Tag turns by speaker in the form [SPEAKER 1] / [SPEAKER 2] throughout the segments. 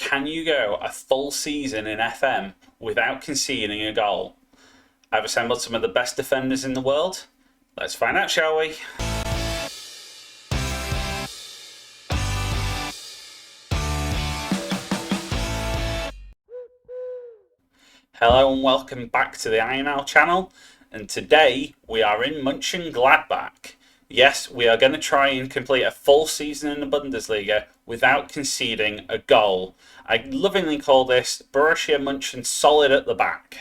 [SPEAKER 1] Can you go a full season in FM without conceding a goal? I've assembled some of the best defenders in the world. Let's find out, shall we? Hello and welcome back to the INL channel. And today we are in Monchengladbach. Yes, we are going to try and complete a full season in the Bundesliga without conceding a goal. I lovingly call this Borussia Monchen-solid-at-the-bach.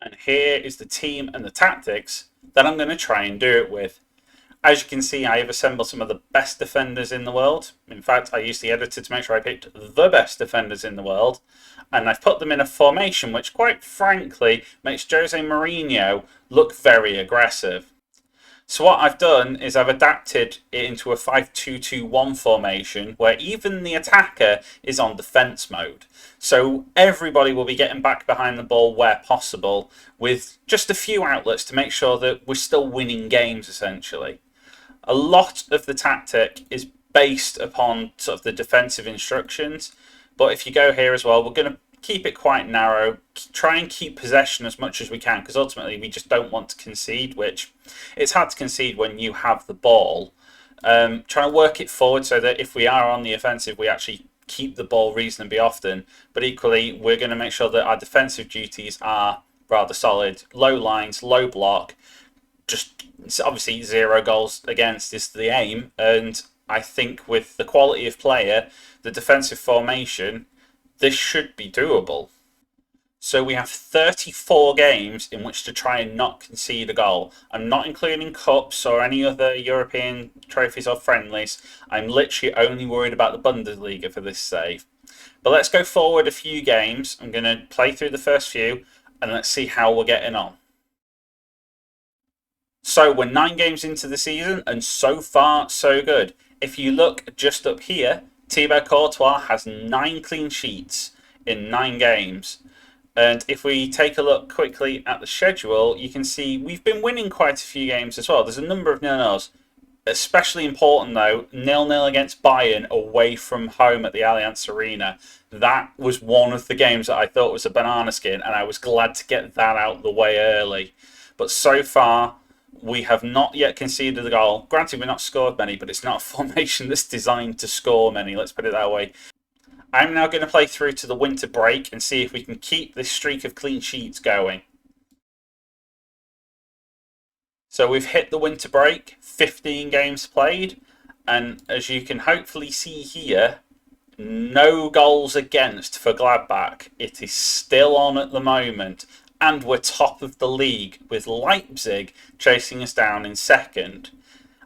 [SPEAKER 1] And here is the team and the tactics that I'm going to try and do it with. As you can see, I have assembled some of the best defenders in the world. In fact, I used the editor to make sure I picked the best defenders in the world. And I've put them in a formation which, quite frankly, makes Jose Mourinho look very aggressive. So what I've done is I've adapted it into a 5-2-2-1 formation where even the attacker is on defence mode. So everybody will be getting back behind the ball where possible with just a few outlets to make sure that we're still winning games, essentially. A lot of the tactic is based upon sort of the defensive instructions, but if you go here as well, we're going to keep it quite narrow, try and keep possession as much as we can, because ultimately we just don't want to concede, which it's hard to concede when you have the ball. Trying to work it forward so that if we are on the offensive, we actually keep the ball reasonably often, but equally we're going to make sure that our defensive duties are rather solid. Low lines, low block, just obviously 0 goals against is the aim, and I think with the quality of player, the defensive formation, this should be doable. So we have 34 games in which to try and not concede a goal. I'm not including cups or any other European trophies or friendlies. I'm literally only worried about the Bundesliga for this save. But let's go forward a few games. I'm going to play through the first few and let's see how we're getting on. So we're 9 games into the season and so far so good. If you look just up here, Thibaut Courtois has 9 clean sheets in 9 games. And if we take a look quickly at the schedule, you can see we've been winning quite a few games as well. There's a number of nil-nils. Especially important though, 0-0 against Bayern away from home at the Allianz Arena. That was one of the games that I thought was a banana skin, and I was glad to get that out the way early. But so far, we have not yet conceded a goal. Granted, we've not scored many, but it's not a formation that's designed to score many, let's put it that way. I'm now going to play through to the winter break and see if we can keep this streak of clean sheets going. So we've hit the winter break, 15 games played, and as you can hopefully see here, no goals against for Gladbach. It is still on at the moment. And we're top of the league, with Leipzig chasing us down in second.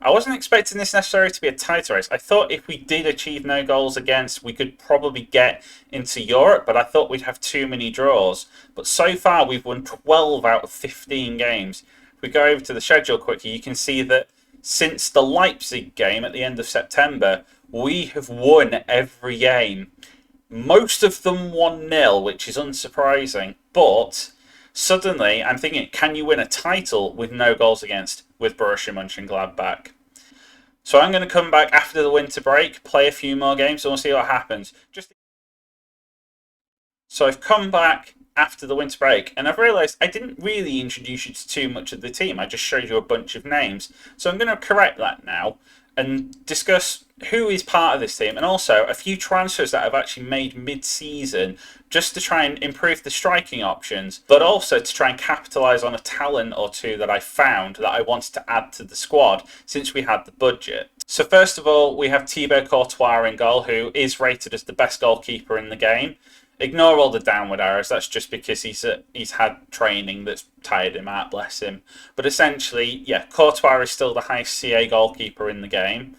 [SPEAKER 1] I wasn't expecting this necessarily to be a tight race. I thought if we did achieve no goals against, we could probably get into Europe, but I thought we'd have too many draws. But so far, we've won 12 out of 15 games. If we go over to the schedule quickly, you can see that since the Leipzig game at the end of September, we have won every game. Most of them 1-0, which is unsurprising, but suddenly, I'm thinking, can you win a title with no goals against with Borussia Monchengladbach? So I'm going to come back after the winter break, play a few more games, and we'll see what happens. So I've come back after the winter break, and I've realised I didn't really introduce you to too much of the team. I just showed you a bunch of names. So I'm going to correct that now and discuss who is part of this team, and also a few transfers that I've actually made mid-season just to try and improve the striking options, but also to try and capitalise on a talent or two that I found that I wanted to add to the squad since we had the budget. So first of all, we have Thibaut Courtois in goal, who is rated as the best goalkeeper in the game. Ignore all the downward arrows, that's just because he's had training that's tired him out, bless him. But essentially, yeah, Courtois is still the highest CA goalkeeper in the game.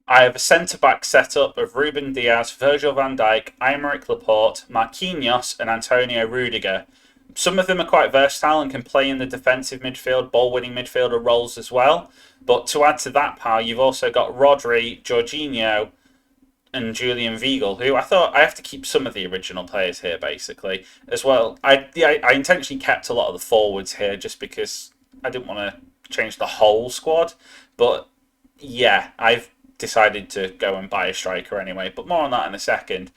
[SPEAKER 1] I have a centre-back setup of Ruben Diaz, Virgil van Dijk, Aymeric Laporte, Marquinhos and Antonio Rudiger. Some of them are quite versatile and can play in the defensive midfield, ball-winning midfielder roles as well. But to add to that pile, you've also got Rodri, Jorginho and Julian Weigl, who I thought I have to keep some of the original players here, basically, as well. I intentionally kept a lot of the forwards here just because I didn't want to change the whole squad. But yeah, I've decided to go and buy a striker anyway, but more on that in a second.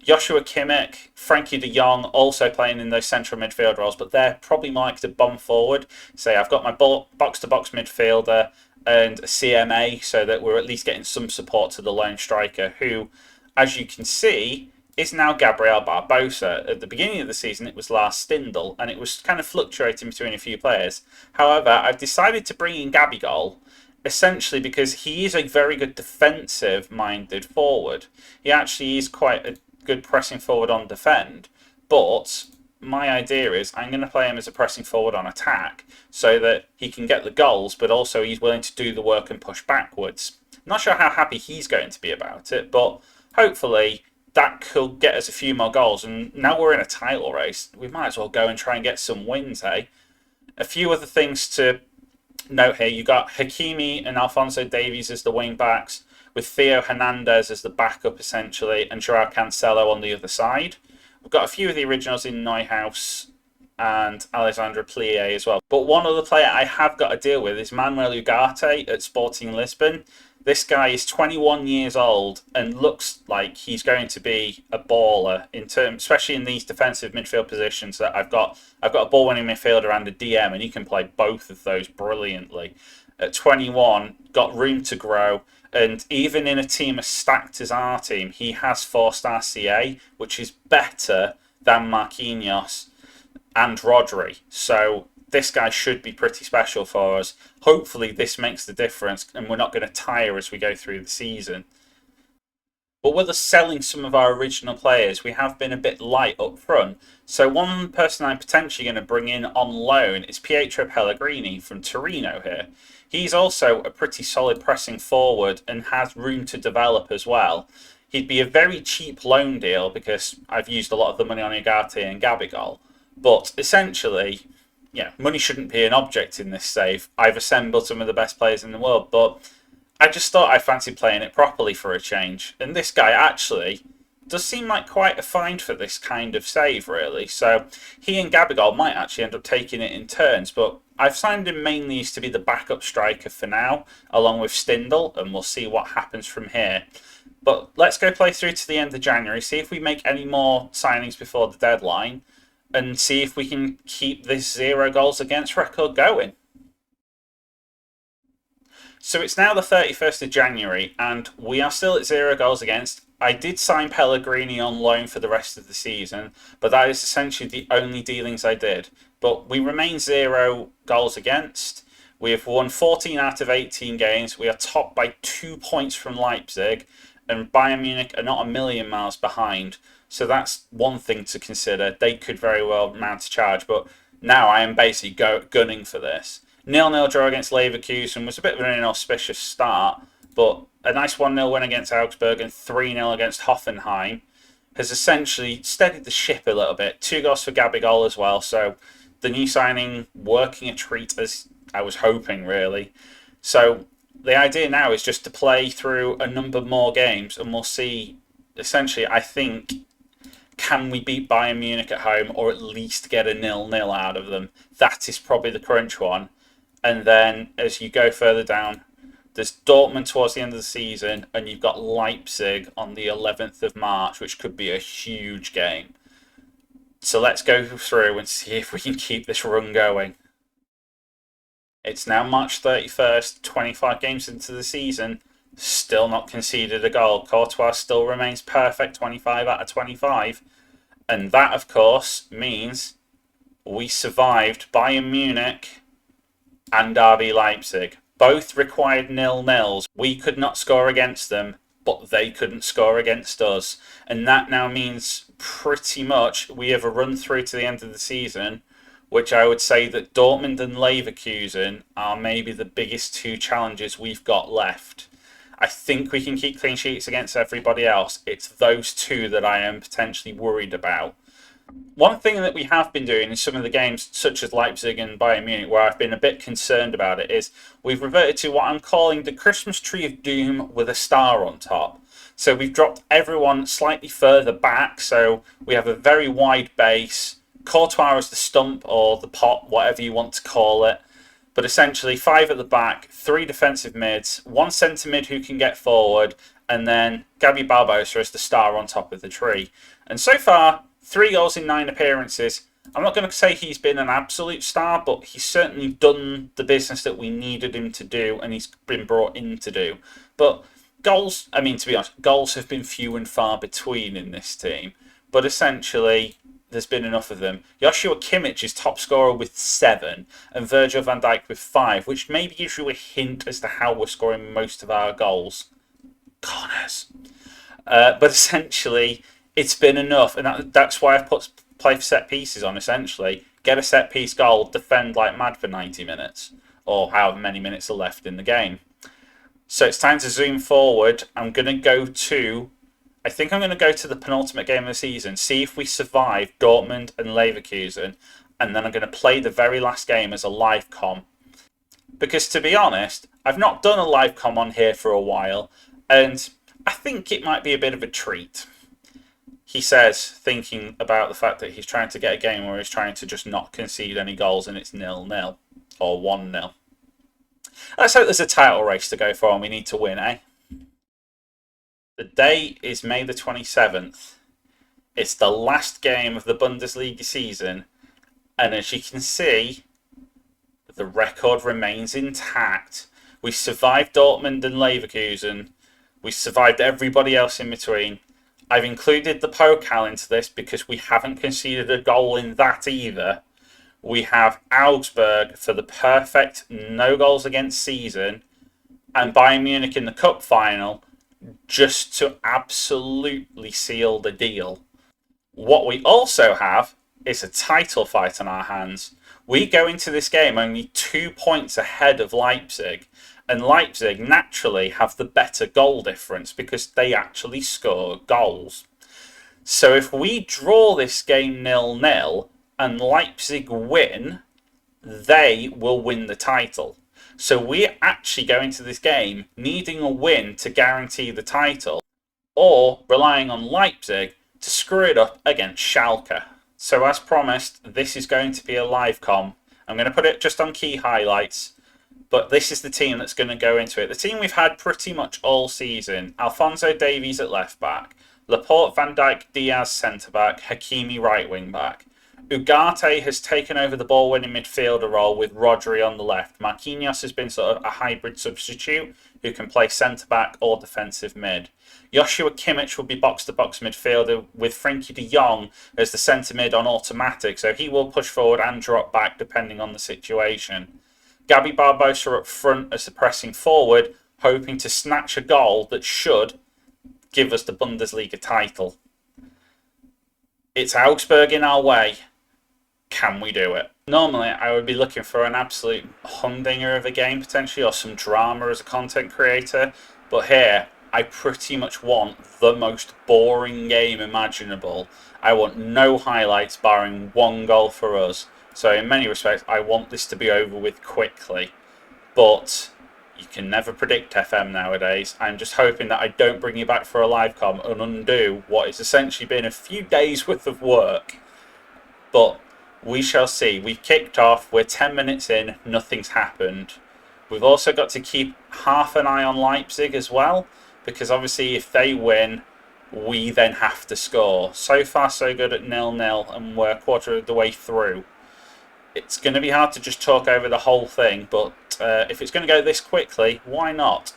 [SPEAKER 1] Joshua Kimmich, Frenkie De Jong also playing in those central midfield roles, but they're probably more like to bomb forward. Say I've got my box-to-box midfielder and a CMA, so that we're at least getting some support to the lone striker, who, as you can see, is now Gabriel Barbosa. At the beginning of the season, it was Lars Stindl, and it was kind of fluctuating between a few players. However, I've decided to bring in Gabigol, essentially because he is a very good defensive-minded forward. He actually is quite a good pressing forward on defend, but my idea is I'm going to play him as a pressing forward on attack so that he can get the goals, but also he's willing to do the work and push backwards. Not sure how happy he's going to be about it, but hopefully that could get us a few more goals. And now we're in a title race, we might as well go and try and get some wins, eh? A few other things to note here. You got Hakimi and Alphonso Davies as the wing backs, with Theo Hernandez as the backup essentially, and Joao Cancelo on the other side. We've got a few of the originals in Neuhaus and Alexandre Plié as well. But one other player I have got to deal with is Manuel Ugarte at Sporting Lisbon. This guy is 21 years old and looks like he's going to be a baller in terms, especially in these defensive midfield positions that I've got. I've got a ball-winning midfielder and a DM, and he can play both of those brilliantly. At 21, got room to grow, and even in a team as stacked as our team, he has 4-star CA, which is better than Marquinhos and Rodri. So this guy should be pretty special for us. Hopefully this makes the difference and we're not going to tire as we go through the season. But with us selling some of our original players, we have been a bit light up front. So one person I'm potentially going to bring in on loan is Pietro Pellegrini from Torino here. He's also a pretty solid pressing forward and has room to develop as well. He'd be a very cheap loan deal because I've used a lot of the money on Ugarte and Gabigol. But essentially, yeah, money shouldn't be an object in this save. I've assembled some of the best players in the world, but I just thought I fancied playing it properly for a change. And this guy actually does seem like quite a find for this kind of save, really. So he and Gabigol might actually end up taking it in turns, but I've signed him mainly to be the backup striker for now, along with Stindl, and we'll see what happens from here. But let's go play through to the end of January, see if we make any more signings before the deadline, and see if we can keep this 0 goals against record going. So it's now the 31st of January, and we are still at 0 goals against. I did sign Pellegrini on loan for the rest of the season, but that is essentially the only dealings I did. But we remain 0 goals against. We have won 14 out of 18 games. We are topped by 2 points from Leipzig, and Bayern Munich are not a million miles behind. So that's one thing to consider. They could very well mount a charge, but now I am basically gunning for this. 0-0 draw against Leverkusen was a bit of an inauspicious start, but a nice 1-0 win against Augsburg and 3-0 against Hoffenheim has essentially steadied the ship a little bit. 2 goals for Gabigol as well, so the new signing working a treat as I was hoping, really. So the idea now is just to play through a number more games, and we'll see, essentially, I think, can we beat Bayern Munich at home or at least get a 0-0 out of them? That is probably the crunch one. And then as you go further down, there's Dortmund towards the end of the season, and you've got Leipzig on the 11th of March, which could be a huge game. So let's go through and see if we can keep this run going. It's now March 31st, 25 games into the season, still not conceded a goal. Courtois still remains perfect, 25 out of 25. And that, of course, means we survived Bayern Munich and RB Leipzig. Both required 0-0s. We could not score against them, but they couldn't score against us. And that now means pretty much we have a run through to the end of the season, which I would say that Dortmund and Leverkusen are maybe the biggest 2 challenges we've got left. I think we can keep clean sheets against everybody else. It's those 2 that I am potentially worried about. One thing that we have been doing in some of the games, such as Leipzig and Bayern Munich, where I've been a bit concerned about it, is we've reverted to what I'm calling the Christmas tree of doom with a star on top. So we've dropped everyone slightly further back, so we have a very wide base. Courtois as the stump or the pot, whatever you want to call it. But essentially, 5 at the back, 3 defensive mids, 1 centre mid who can get forward, and then Gabby Barbosa as the star on top of the tree. And so far, 3 goals in 9 appearances. I'm not going to say he's been an absolute star, but he's certainly done the business that we needed him to do, and he's been brought in to do. But goals, I mean, to be honest, goals have been few and far between in this team. But essentially, there's been enough of them. Joshua Kimmich is top scorer with 7, and Virgil van Dijk with 5, which maybe gives you a hint as to how we're scoring most of our goals. Corners. But essentially, it's been enough, and that's why I've put play for set pieces on, essentially. Get a set piece goal, defend like mad for 90 minutes, or however many minutes are left in the game. So it's time to zoom forward. I think I'm going to go to the penultimate game of the season, see if we survive Dortmund and Leverkusen, and then I'm going to play the very last game as a live com. Because to be honest, I've not done a live com on here for a while, and I think it might be a bit of a treat. He says, thinking about the fact that he's trying to get a game where he's trying to just not concede any goals and it's 0-0 or 1-0. Let's hope there's a title race to go for and we need to win, eh? The date is May the 27th. It's the last game of the Bundesliga season, and as you can see, the record remains intact. We survived Dortmund and Leverkusen. We survived everybody else in between. I've included the Pokal into this because we haven't conceded a goal in that either. We have Augsburg for the perfect no goals against season, and Bayern Munich in the cup final just to absolutely seal the deal. What we also have is a title fight on our hands. We go into this game only 2 points ahead of Leipzig, and Leipzig naturally have the better goal difference because they actually score goals. So if we draw this game 0-0 and Leipzig win, they will win the title. So we're actually going to this game needing a win to guarantee the title, or relying on Leipzig to screw it up against Schalke. So as promised, this is going to be a live com. I'm going to put it just on key highlights. But this is the team that's going to go into it. The team we've had pretty much all season. Alphonso Davies at left back. Laporte, Van Dijk, Diaz centre back. Hakimi right wing back. Ugarte has taken over the ball winning midfielder role with Rodri on the left. Marquinhos has been sort of a hybrid substitute who can play centre back or defensive mid. Joshua Kimmich will be box to box midfielder with Frenkie De Jong as the centre mid on automatic, so he will push forward and drop back depending on the situation. Gabby Barbosa up front as the pressing forward, hoping to snatch a goal that should give us the Bundesliga title. It's Augsburg in our way. Can we do it? Normally, I would be looking for an absolute humdinger of a game, potentially, or some drama as a content creator. But here, I pretty much want the most boring game imaginable. I want no highlights, barring 1 goal for us. So in many respects, I want this to be over with quickly. But you can never predict FM nowadays. I'm just hoping that I don't bring you back for a live com and undo what has essentially been a few days worth of work. But we shall see. We've kicked off. We're 10 minutes in. Nothing's happened. We've also got to keep half an eye on Leipzig as well, because obviously if they win, we then have to score. So far, so good at 0-0, and we're a quarter of the way through. It's going to be hard to just talk over the whole thing, but if it's going to go this quickly, why not?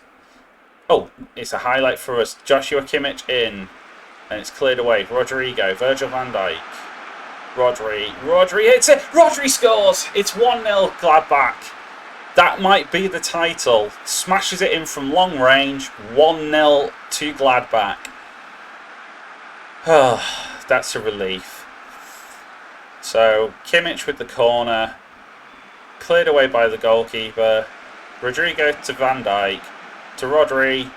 [SPEAKER 1] Oh, it's a highlight for us. Joshua Kimmich in, and it's cleared away. Rodrigo, Virgil van Dijk. Rodri hits it. Rodri scores. It's 1-0 Gladbach. That might be the title. Smashes it in from long range. 1-0 to Gladbach. That's a relief. So, Kimmich with the corner. Cleared away by the goalkeeper. Rodrigo to Van Dijk. To Rodri.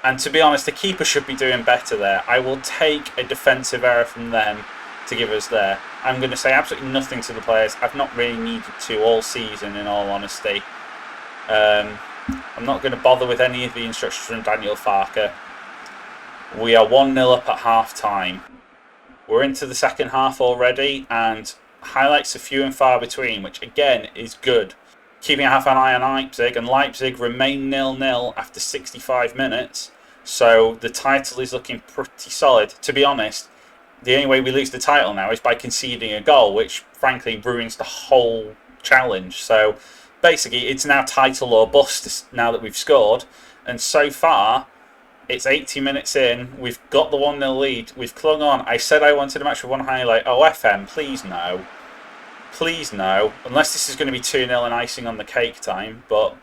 [SPEAKER 1] And to be honest, the keeper should be doing better there. I will take a defensive error from them to give us there. I'm going to say absolutely nothing to the players. I've not really needed to all season, in all honesty. I'm not going to bother with any of the instructions from Daniel Farke. We are 1-0 up at half time. We're into the second half already, and highlights are few and far between, which again is good. keeping half an eye on Leipzig, and Leipzig remain 0-0 after 65 minutes. So the title is looking pretty solid. To be honest, the only way we lose the title now is by conceding a goal, which frankly ruins the whole challenge. So basically, it's now title or bust now that we've scored. And so far, it's 80 minutes in. We've got the 1-0 lead. We've clung on. I said I wanted a match with one highlight. Oh, FM, please no. Please no. Unless this is going to be 2-0 and icing on the cake time. But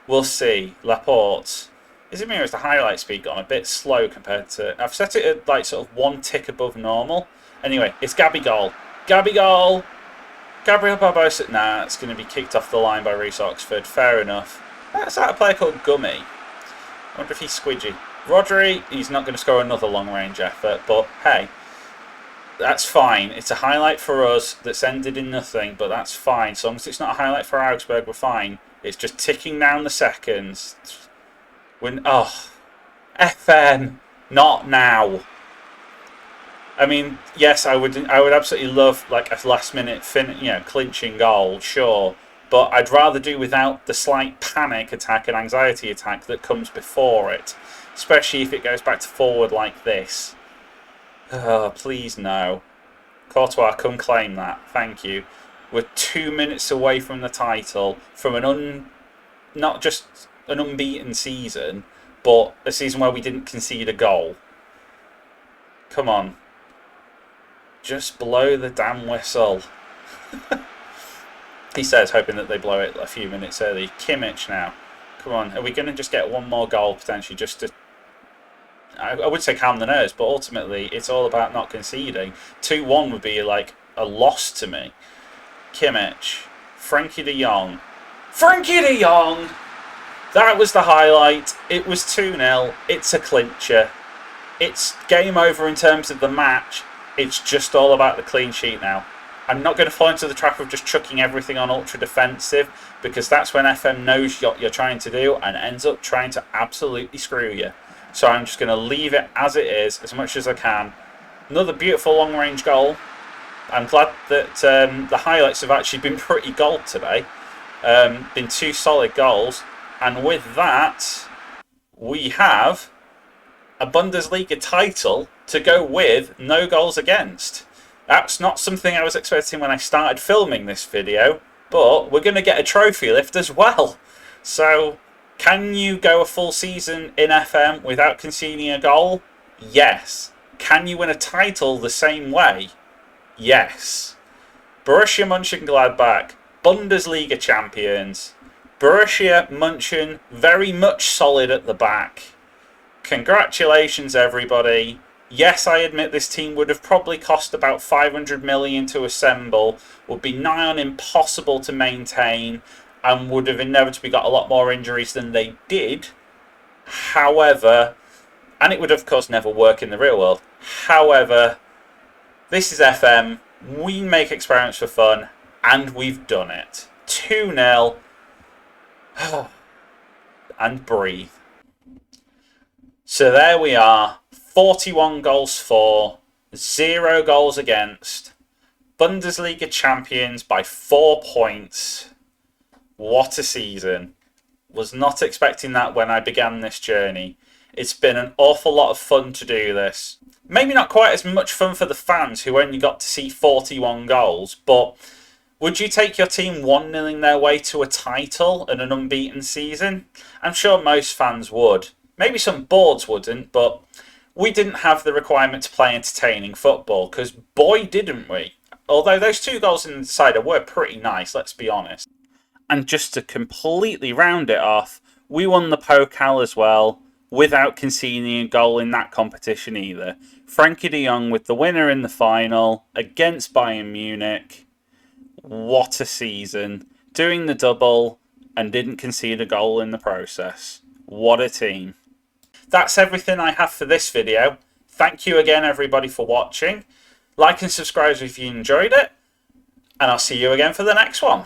[SPEAKER 1] we'll see. Laporte. Is it me or is the highlight speed gone a bit slow compared to... I've set it at like sort of one tick above normal. Anyway, it's Gabigol. Gabigol! Gabriel Barbosa. Nah, it's going to be kicked off the line by Reece Oxford. Fair enough. That's that a player called Gummy. I wonder if he's squidgy. Rodri, he's not going to score another long-range effort, but hey, that's fine. It's a highlight for us that's ended in nothing, but that's fine. So long as it's not a highlight for Augsburg, we're fine. It's just ticking down the seconds. FM, not now. I mean, yes, I would absolutely love like a last-minute clinching goal, sure. But I'd rather do without the slight panic attack and anxiety attack that comes before it. Especially if it goes back to forward like this. Oh, please no. Courtois, come claim that. Thank you. We're 2 minutes away from the title. From not just an unbeaten season, but a season where we didn't concede a goal. Come on. Just blow the damn whistle. He says, hoping that they blow it a few minutes early. Kimmich now. Come on. Are we going to just get one more goal, potentially, just to... I would say calm the nerves, but ultimately, it's all about not conceding. 2-1 would be like a loss to me. Kimmich. Frenkie De Jong. Frenkie De Jong! That was the highlight. It was 2-0. It's a clincher. It's game over in terms of the match. It's just all about the clean sheet now. I'm not going to fall into the trap of just chucking everything on ultra defensive, because that's when FM knows what you're trying to do and ends up trying to absolutely screw you. So I'm just going to leave it as it is as much as I can. Another beautiful long range goal. I'm glad that the highlights have actually been pretty gold today. Been 2 solid goals. And with that, we have a Bundesliga title to go with no goals against. That's not something I was expecting when I started filming this video, but we're going to get a trophy lift as well. So, can you go a full season in FM without conceding a goal? Yes. Can you win a title the same way? Yes. Borussia Monchengladbach, Bundesliga champions. Borussia Monchen, very much solid at the back. Congratulations, everybody. Yes, I admit this team would have probably cost about 500 million to assemble, would be nigh on impossible to maintain, and would have inevitably got a lot more injuries than they did. However, and it would of course never work in the real world. However, this is FM, we make experiments for fun, and we've done it. 2-0, and breathe. So there we are. 41 goals for, 0 goals against. Bundesliga champions by 4 points. What a season. Was not expecting that when I began this journey. It's been an awful lot of fun to do this. Maybe not quite as much fun for the fans who only got to see 41 goals, but would you take your team 1-0ing their way to a title and an unbeaten season? I'm sure most fans would. Maybe some boards wouldn't, but we didn't have the requirement to play entertaining football, because boy didn't we. Although those 2 goals in the decider were pretty nice, let's be honest. And just to completely round it off, we won the Pokal as well, without conceding a goal in that competition either. Frenkie De Jong with the winner in the final against Bayern Munich. What a season. Doing the double and didn't concede a goal in the process. What a team. That's everything I have for this video. Thank you again, everybody, for watching. Like and subscribe if you enjoyed it. And I'll see you again for the next one.